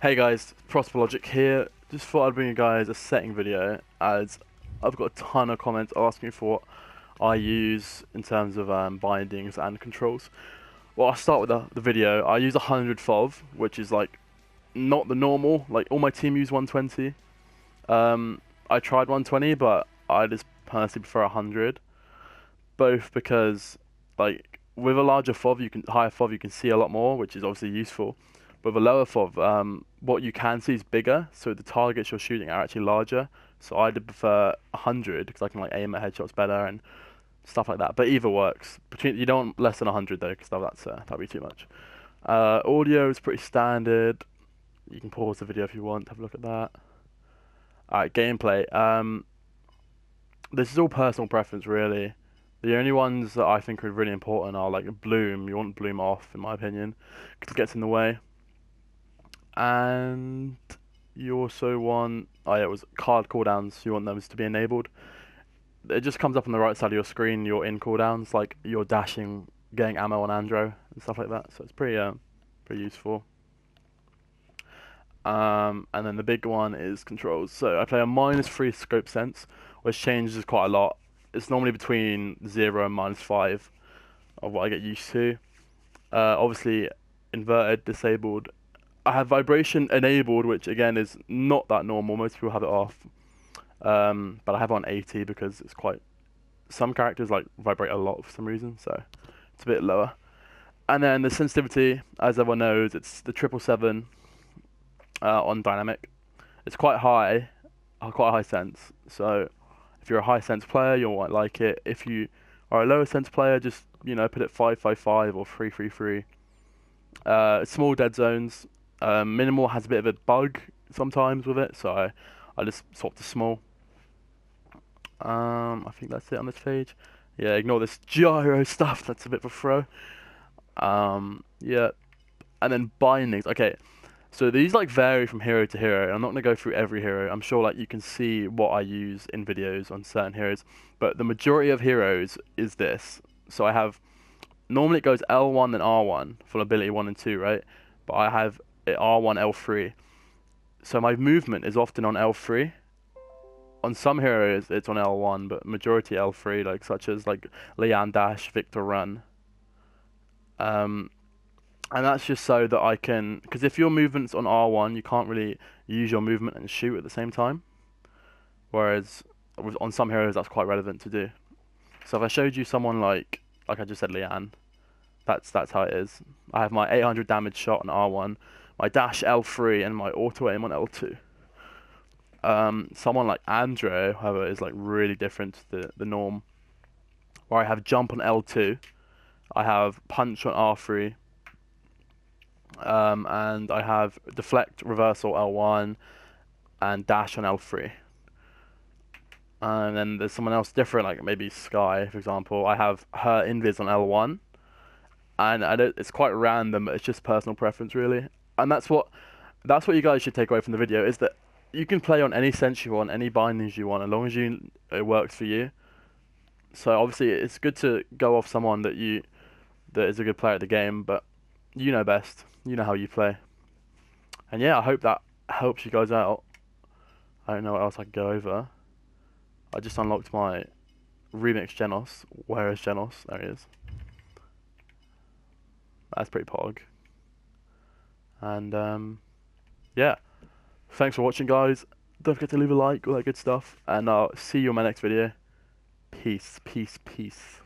Hey guys, ProsperLogic here. Just thought I'd bring you guys a setting video as I've got a ton of comments asking for what I use in terms of bindings and controls. Well, I'll start with the video. I use 100 FOV, which is like not the normal. Like all my team use 120. I tried 120, but I just personally prefer 100. Both because like with a larger higher FOV, you can see a lot more, which is obviously useful. With a lower FOV, what you can see is bigger, so the targets you're shooting are actually larger. So I did prefer 100 because I can like aim at headshots better and stuff like that. But either works. You don't want less than 100 though, because that'd be too much. Audio is pretty standard. You can pause the video if you want. Have a look at that. Alright, gameplay. This is all personal preference really. The only ones that I think are really important are like bloom. You want bloom off, in my opinion, because it gets in the way. And you also want, it was card cooldowns, you want those to be enabled. It just comes up on the right side of your screen, your in cooldowns, like you're dashing, getting ammo on Andro, and stuff like that, so it's pretty useful. And then the big one is controls. So I play a -3 scope sense, which changes quite a lot. It's normally between 0 and -5 of what I get used to. Obviously, inverted, disabled. I have vibration enabled, which again is not that normal. Most people have it off, but I have it on 80 because it's quite. Some characters like vibrate a lot for some reason, so it's a bit lower. And then the sensitivity, as everyone knows, it's the 777 on dynamic. It's quite high, quite a high sense. So if you're a high sense player, you'll might like it. If you are a lower sense player, just put it 555 or 333. Small dead zones. Minimal has a bit of a bug sometimes with it, so I just swapped to small. I think that's it on this page. Yeah, ignore this gyro stuff, that's a bit of a throw. Yeah, and then bindings. Okay, so these like vary from hero to hero. I'm not going to go through every hero. I'm sure like you can see what I use in videos on certain heroes, but the majority of heroes is this. So I have, normally it goes L1 and R1 for ability 1 and 2, right? But I have R1, L3. So my movement is often on L3. On some heroes it's on L1, but majority L3, like such as like Leanne dash, Victor run. And that's just so that I can, because if your movement's on R1, you can't really use your movement and shoot at the same time. Whereas on some heroes that's quite relevant to do. So if I showed you someone like I just said, Leanne, that's how it is. I have my 800 damage shot on R1, my dash L3, and my auto aim on L2. Someone like Andro, however, is like really different to the norm, where I have jump on L2, I have punch on R3, and I have deflect, reversal L1, and dash on L3. And then there's someone else different, like maybe Sky, for example. I have her invis on L1. And it's quite random, but it's just personal preference really. And that's what you guys should take away from the video, is that you can play on any sense you want, any bindings you want, as long as it works for you. So obviously it's good to go off someone that is a good player at the game, but you know best. You know how you play. And yeah, I hope that helps you guys out. I don't know what else I could go over. I just unlocked my remix Genos. Where is Genos? There he is. That's pretty pog. And yeah, thanks for watching guys. Don't forget to leave a like, all that good stuff, and I'll see you in my next video. Peace, peace, peace.